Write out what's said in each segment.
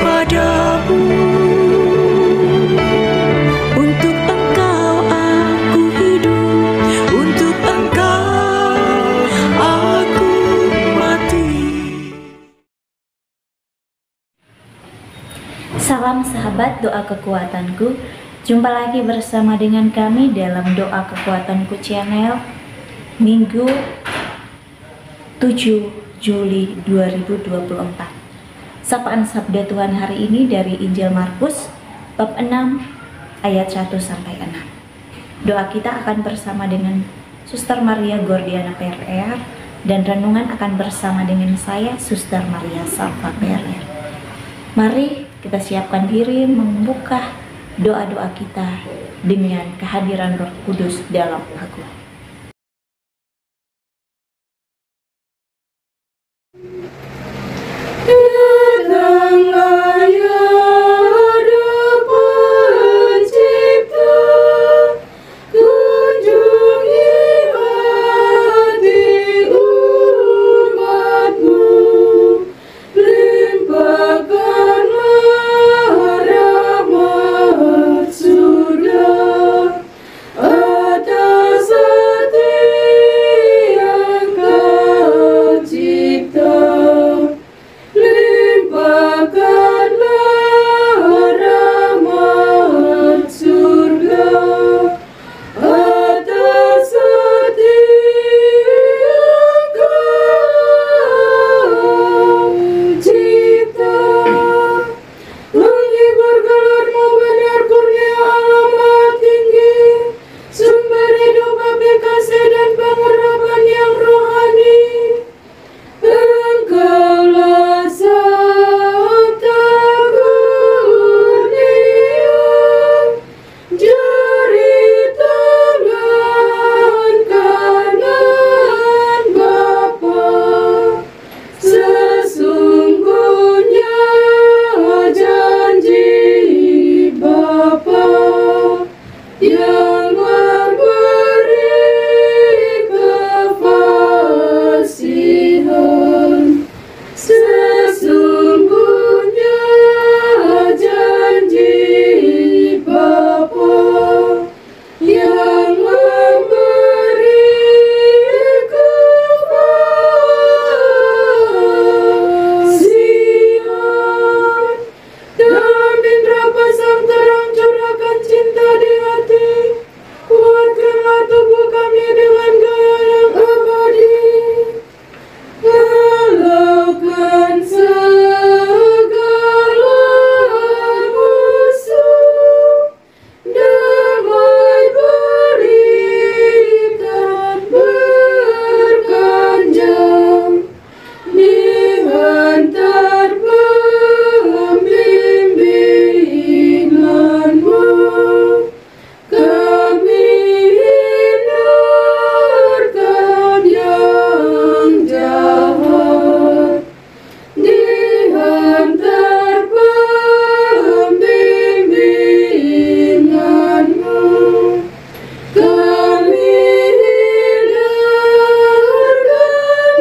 padamu. Untuk Engkau aku hidup, untuk Engkau aku mati. Salam sahabat doa kekuatanku. Jumpa lagi bersama dengan kami dalam Doa Kekuatanku Channel Minggu 7 Juli 2024. Sapaan Sabda Tuhan hari ini dari Injil Markus bab 6 ayat 1 sampai 6. Doa kita akan bersama dengan Suster Maria Gordiana PRR dan renungan akan bersama dengan saya Suster Maria Salva PRR. Mari kita siapkan diri membuka doa-doa kita dengan kehadiran Roh Kudus dalam lagu. Datanglah ya Roh Pencipta, kunjungi hati umat-Mu, limpahkanlah rahmat surga atas hati yang Kau cipta. Limpahkanlah rahmat surga atas hati yang Kau cipta. Menghibur gelar-Mu benar kurnia Allah Maha Tinggi, sumber hidup bagi kasih dan pengurapan yang rohani. Engkaulah sabda kurnia, jari tangan kanan Bapa. Sesungguhnya janji Bapa yang memberi kefasihan. Sesungguhnya janji Bapa yang memberi kefasihan. Dalam indera pasang terang curahkan cinta di hati, kuatkanlah tubuh kami dengan gaya yang abadi. Halaukan segala musuh, damai berikan berkanjang, dihantar pembimbingan-Mu. Kami hindarkan yang jahat, dihantar pembimbingan-Mu. Kami hindarkan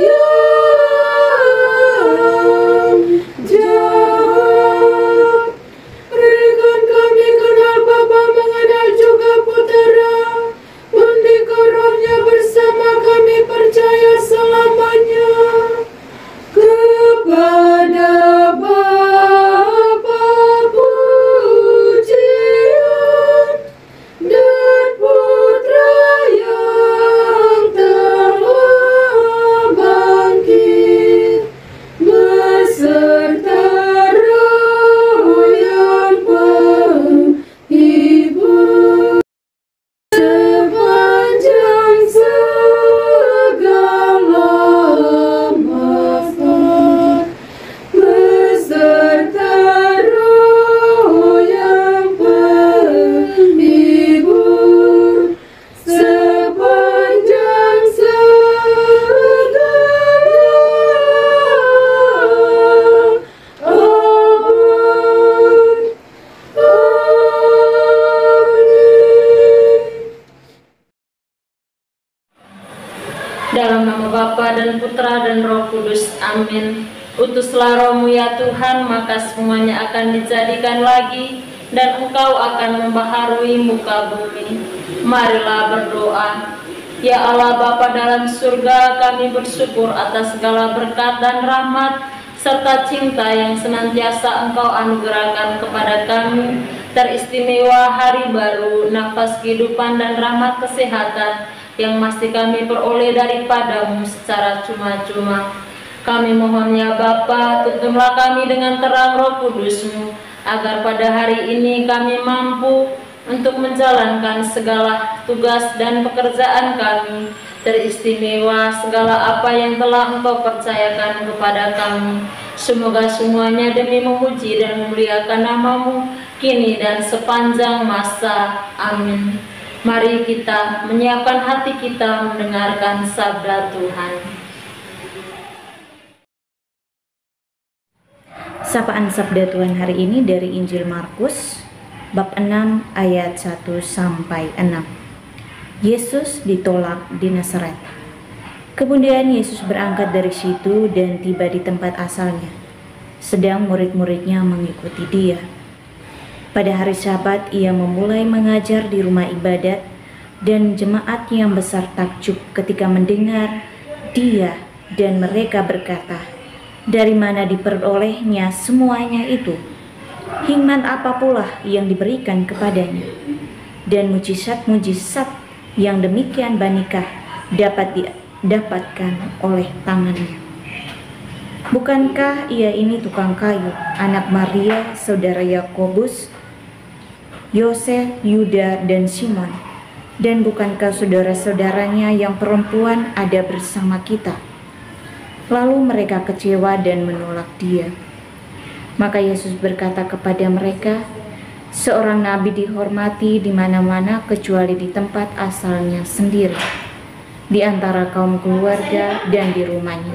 yang jahat. Berikan kami kenal Bapa, mengenal juga Putera, mendikau Roh-Nya bersama kami percaya selamanya. Kepada Bapa pujian dan Putra yang telah bangkit, beserta Roh yang penghibur, sepanjang segala masa, beserta Roh yang penghibur, sepanjang segala abad. Dalam nama Bapa dan Putra dan Roh Kudus. Amin. Utuslah roh-Mu ya Tuhan, maka semuanya akan dijadikan lagi, dan Engkau akan membaharui muka bumi. Marilah berdoa. Ya Allah Bapa dalam surga, kami bersyukur atas segala berkat dan rahmat, serta cinta yang senantiasa Engkau anugerahkan kepada kami, teristimewa hari baru, nafas kehidupan dan rahmat kesehatan, yang masih kami peroleh daripada-Mu secara cuma-cuma. Kami mohon ya Bapa, tuntunlah kami dengan terang Roh Kudus-Mu, agar pada hari ini kami mampu untuk menjalankan segala tugas dan pekerjaan kami, teristimewa segala apa yang telah Engkau percayakan kepada kami. Semoga semuanya demi memuji dan memuliakan nama-Mu, kini dan sepanjang masa. Amin. Mari kita menyiapkan hati kita mendengarkan sabda Tuhan. Sapaan sabda Tuhan hari ini dari Injil Markus bab 6 ayat 1 sampai 6. Yesus ditolak di Nazaret. Kemudian Yesus berangkat dari situ dan tiba di tempat asalnya. Sedang murid-muridnya mengikuti Dia. Pada hari Sabat ia memulai mengajar di rumah ibadat, dan jemaat yang besar takjub ketika mendengar Dia, dan mereka berkata, "Dari mana diperolehnya semuanya itu? Hikmat apa pula yang diberikan kepadanya? Dan mujizat-mujizat yang demikian banyakkah dapat didapatkan oleh tangannya? Bukankah ia ini tukang kayu, anak Maria, saudara Yakobus, Yosef, Yuda, dan Simon? Dan bukankah saudara-saudaranya yang perempuan ada bersama kita?" Lalu mereka kecewa dan menolak Dia. Maka Yesus berkata kepada mereka, "Seorang nabi dihormati di mana-mana kecuali di tempat asalnya sendiri, di antara kaum keluarga dan di rumahnya.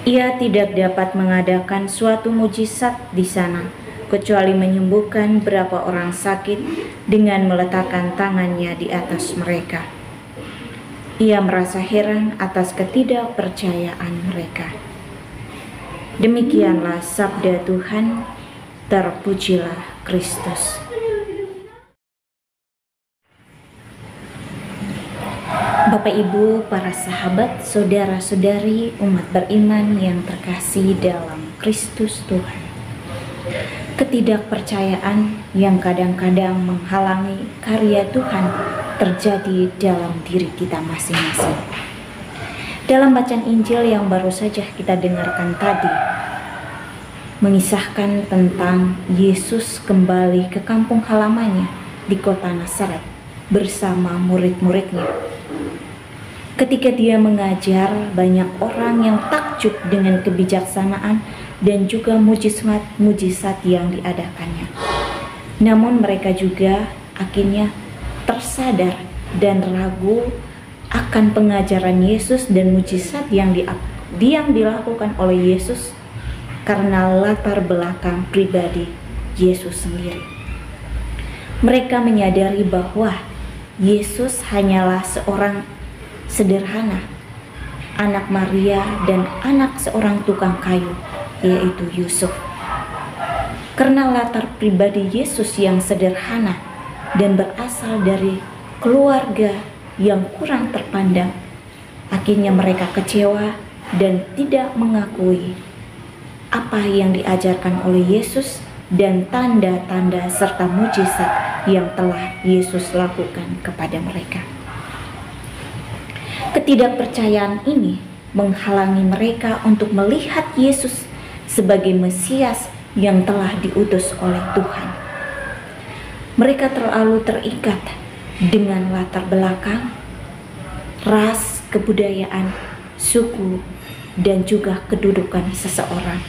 Ia tidak dapat mengadakan suatu mujizat di sana, kecuali menyembuhkan beberapa orang sakit dengan meletakkan tangannya di atas mereka." Ia merasa heran atas ketidakpercayaan mereka. Demikianlah sabda Tuhan, terpujilah Kristus. Bapak Ibu, para sahabat, saudara-saudari umat beriman yang terkasih dalam Kristus Tuhan. Ketidakpercayaan yang kadang-kadang menghalangi karya Tuhan terjadi dalam diri kita masing-masing. Dalam bacaan Injil yang baru saja kita dengarkan tadi, mengisahkan tentang Yesus kembali ke kampung halamannya di kota Nazaret bersama murid-muridnya. Ketika Dia mengajar, banyak orang yang takjub dengan kebijaksanaan dan juga mujizat-mujizat yang diadakannya. Namun mereka juga akhirnya tersadar dan ragu akan pengajaran Yesus dan mujizat yang dilakukan oleh Yesus karena latar belakang pribadi Yesus sendiri. Mereka menyadari bahwa Yesus hanyalah seorang sederhana, anak Maria dan anak seorang tukang kayu, yaitu Yusuf. Karena latar pribadi Yesus yang sederhana dan berasal dari keluarga yang kurang terpandang, akhirnya mereka kecewa dan tidak mengakui apa yang diajarkan oleh Yesus dan tanda-tanda serta mujizat yang telah Yesus lakukan kepada mereka. Ketidakpercayaan ini menghalangi mereka untuk melihat Yesus sebagai Mesias yang telah diutus oleh Tuhan. Mereka terlalu terikat dengan latar belakang, ras, kebudayaan, suku, dan juga kedudukan seseorang.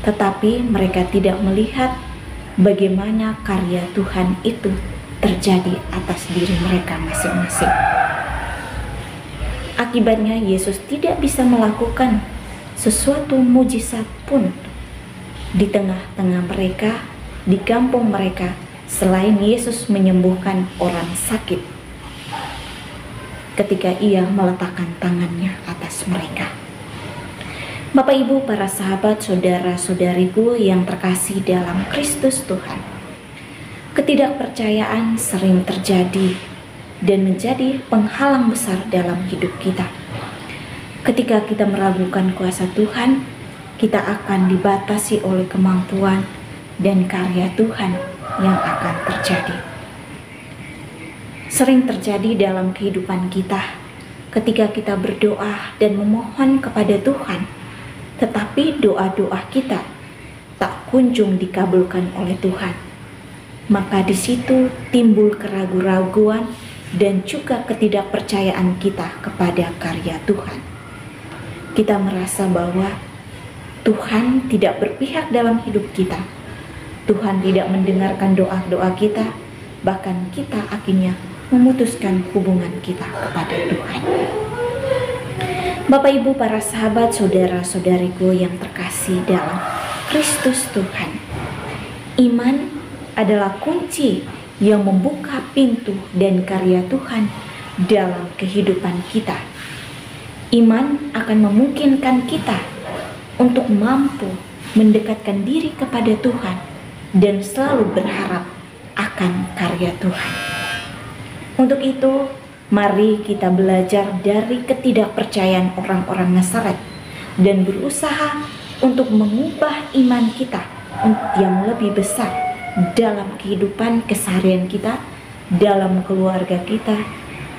Tetapi mereka tidak melihat bagaimana karya Tuhan itu terjadi atas diri mereka masing-masing. Akibatnya Yesus tidak bisa melakukan sesuatu mujizat pun di tengah-tengah mereka, di kampung mereka, selain Yesus menyembuhkan orang sakit ketika Ia meletakkan tangannya atas mereka. Bapak Ibu, para sahabat, saudara-saudariku yang terkasih dalam Kristus Tuhan, ketidakpercayaan sering terjadi dan menjadi penghalang besar dalam hidup kita. Ketika kita meragukan kuasa Tuhan, kita akan dibatasi oleh kemampuan dan karya Tuhan yang akan terjadi. Sering terjadi dalam kehidupan kita ketika kita berdoa dan memohon kepada Tuhan, tetapi doa-doa kita tak kunjung dikabulkan oleh Tuhan. Maka di situ timbul keraguan-raguan dan juga ketidakpercayaan kita kepada karya Tuhan. Kita merasa bahwa Tuhan tidak berpihak dalam hidup kita. Tuhan tidak mendengarkan doa-doa kita, bahkan kita akhirnya memutuskan hubungan kita kepada Tuhan. Bapak Ibu, para sahabat, saudara-saudariku yang terkasih dalam Kristus Tuhan, iman adalah kunci yang membuka pintu dan karya Tuhan dalam kehidupan kita. Iman akan memungkinkan kita untuk mampu mendekatkan diri kepada Tuhan dan selalu berharap akan karya Tuhan. Untuk itu, mari kita belajar dari ketidakpercayaan orang-orang Nazaret dan berusaha untuk mengubah iman kita yang lebih besar dalam kehidupan keseharian kita, dalam keluarga kita,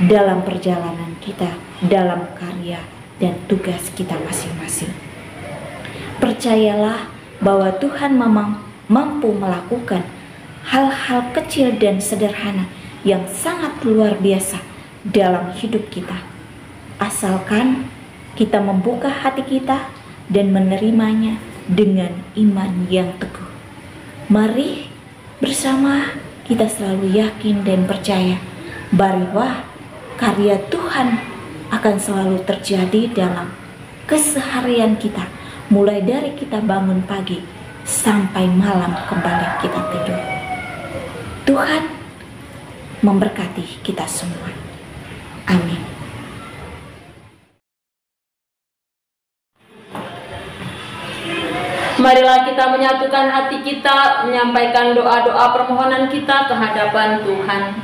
dalam perjalanan kita, dalam karya dan tugas kita masing-masing. Percayalah bahwa Tuhan memang mampu melakukan hal-hal kecil dan sederhana yang sangat luar biasa dalam hidup kita, asalkan kita membuka hati kita dan menerimanya dengan iman yang teguh. Mari bersama kita selalu yakin dan percaya bahwa karya Tuhan akan selalu terjadi dalam keseharian kita, mulai dari kita bangun pagi sampai malam kembali kita tidur. Tuhan memberkati kita semua. Amin. Marilah kita menyatukan hati kita, menyampaikan doa-doa permohonan kita ke hadapan Tuhan.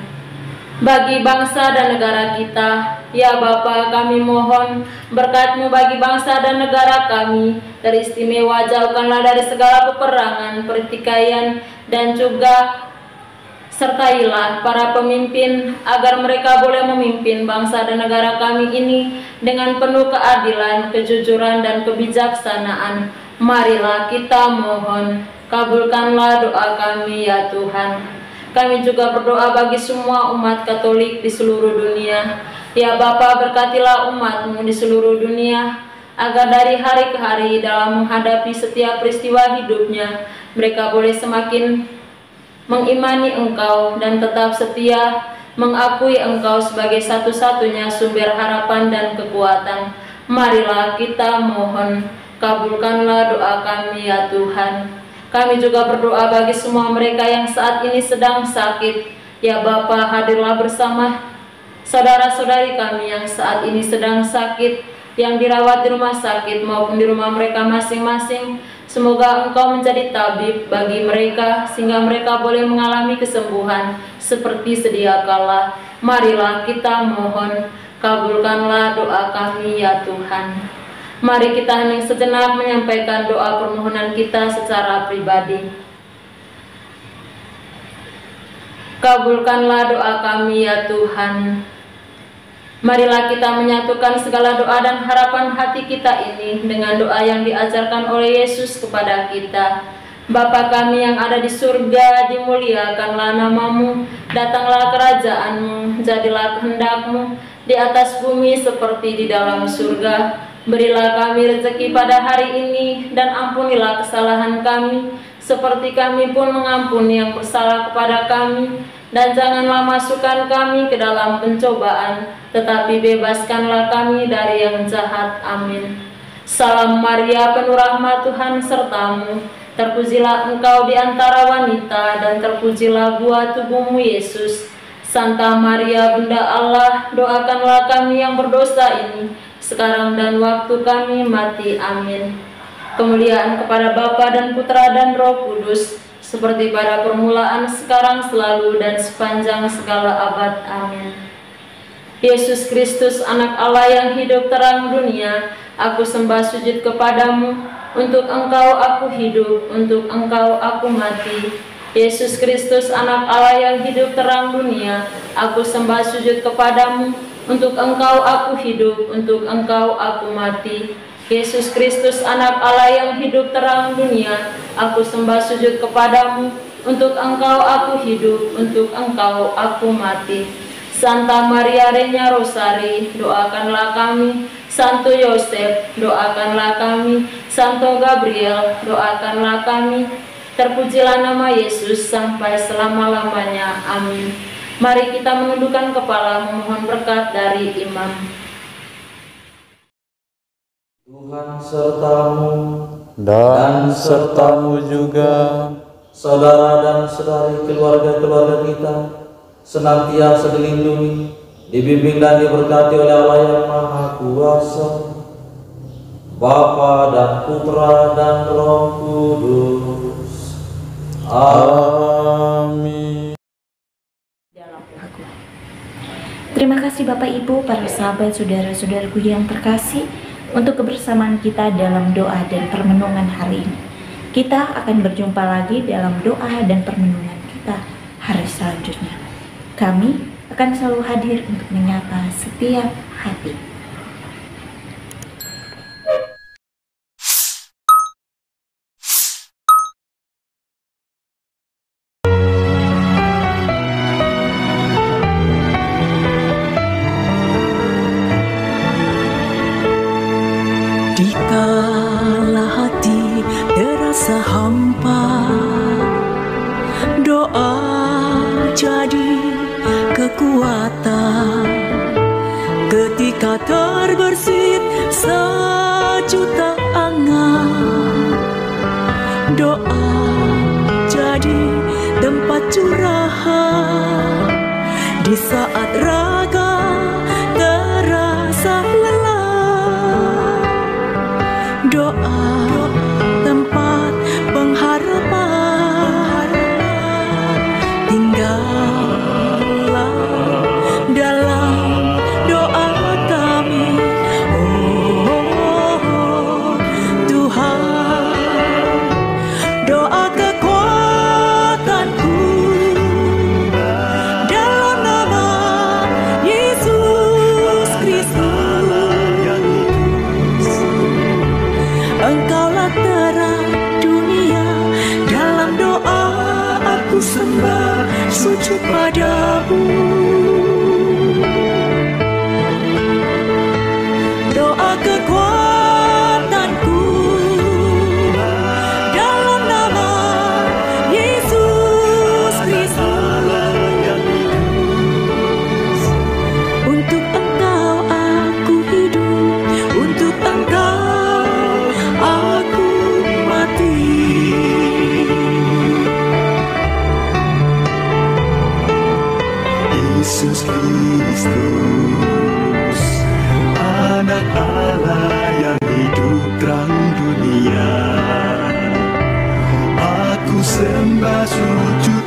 Bagi bangsa dan negara kita, ya Bapa, kami mohon berkat-Mu bagi bangsa dan negara kami. Teristimewa jauhkanlah dari segala peperangan, pertikaian, dan juga sertailah para pemimpin agar mereka boleh memimpin bangsa dan negara kami ini dengan penuh keadilan, kejujuran, dan kebijaksanaan. Marilah kita mohon, kabulkanlah doa kami ya Tuhan. Kami juga berdoa bagi semua umat Katolik di seluruh dunia. Ya Bapa, berkatilah umat-Mu di seluruh dunia, agar dari hari ke hari dalam menghadapi setiap peristiwa hidupnya, mereka boleh semakin mengimani Engkau dan tetap setia mengakui Engkau sebagai satu-satunya sumber harapan dan kekuatan. Marilah kita mohon, kabulkanlah doa kami ya Tuhan. Kami juga berdoa bagi semua mereka yang saat ini sedang sakit. Ya Bapa, hadirlah bersama saudara-saudari kami yang saat ini sedang sakit, yang dirawat di rumah sakit maupun di rumah mereka masing-masing. Semoga Engkau menjadi tabib bagi mereka, sehingga mereka boleh mengalami kesembuhan seperti sedia kala. Marilah kita mohon, kabulkanlah doa kami ya Tuhan. Mari kita hening sejenak menyampaikan doa permohonan kita secara pribadi. Kabulkanlah doa kami ya Tuhan. Marilah kita menyatukan segala doa dan harapan hati kita ini dengan doa yang diajarkan oleh Yesus kepada kita. Bapa kami yang ada di surga, dimuliakanlah nama-Mu, datanglah kerajaan-Mu, jadilah kehendak-Mu di atas bumi seperti di dalam surga. Berilah kami rezeki pada hari ini, dan ampunilah kesalahan kami, seperti kami pun mengampuni yang bersalah kepada kami. Dan janganlah masukkan kami ke dalam pencobaan, tetapi bebaskanlah kami dari yang jahat. Amin. Salam Maria, penuh rahmat, Tuhan serta-Mu. Terpujilah Engkau di antara wanita, dan terpujilah buah tubuh-Mu Yesus. Santa Maria, Bunda Allah, doakanlah kami yang berdosa ini, sekarang dan waktu kami mati. Amin. Kemuliaan kepada Bapa dan Putra dan Roh Kudus, seperti pada permulaan, sekarang, selalu, dan sepanjang segala abad. Amin. Yesus Kristus, anak Allah yang hidup terang dunia, aku sembah sujud kepadamu. Untuk Engkau aku hidup, untuk Engkau aku mati. Yesus Kristus, anak Allah yang hidup terang dunia, aku sembah sujud kepadamu. Untuk Engkau aku hidup, untuk Engkau aku mati. Yesus Kristus, anak Allah yang hidup terang dunia, aku sembah sujud kepadamu. Untuk Engkau aku hidup, untuk Engkau aku mati. Santa Maria Regna Rosari, doakanlah kami. Santo Yosef, doakanlah kami. Santo Gabriel, doakanlah kami. Terpujilah nama Yesus sampai selama-lamanya. Amin. Mari kita menundukkan kepala memohon berkat dari imam. Tuhan sertamu dan sertamu juga. Saudara dan saudari keluarga-keluarga kita senantiasa dilindungi, dibimbing dan diberkati oleh Allah yang Maha Kuasa, Bapa dan Putra dan Roh Kudus. Amin. Terima kasih Bapak Ibu, para sahabat, saudara-saudaraku yang terkasih, untuk kebersamaan kita dalam doa dan permenungan hari ini. Kita akan berjumpa lagi dalam doa dan permenungan kita hari selanjutnya. Kami akan selalu hadir untuk menyapa setiap hati. Dikala hati terasa hampa, doa jadi kekuatan. Ketika terbersit sejuta angan, doa jadi tempat curahan. Di saat raga terasa lelah, doa tempat pengharapan. Tinggallah dalam doa kami, oh Tuhan. Doa kekuatanku dalam nama Yesus Kristus. Engkaulah terang dunia, dalam doa aku sembah sujud padamu. Doa kekuatanku dalam nama Yesus Kristus. Untuk Engkau aku hidup, untuk Engkau aku mati. Yesus Kristus, anak Allah yang hidup terang dunia, aku sembah sujud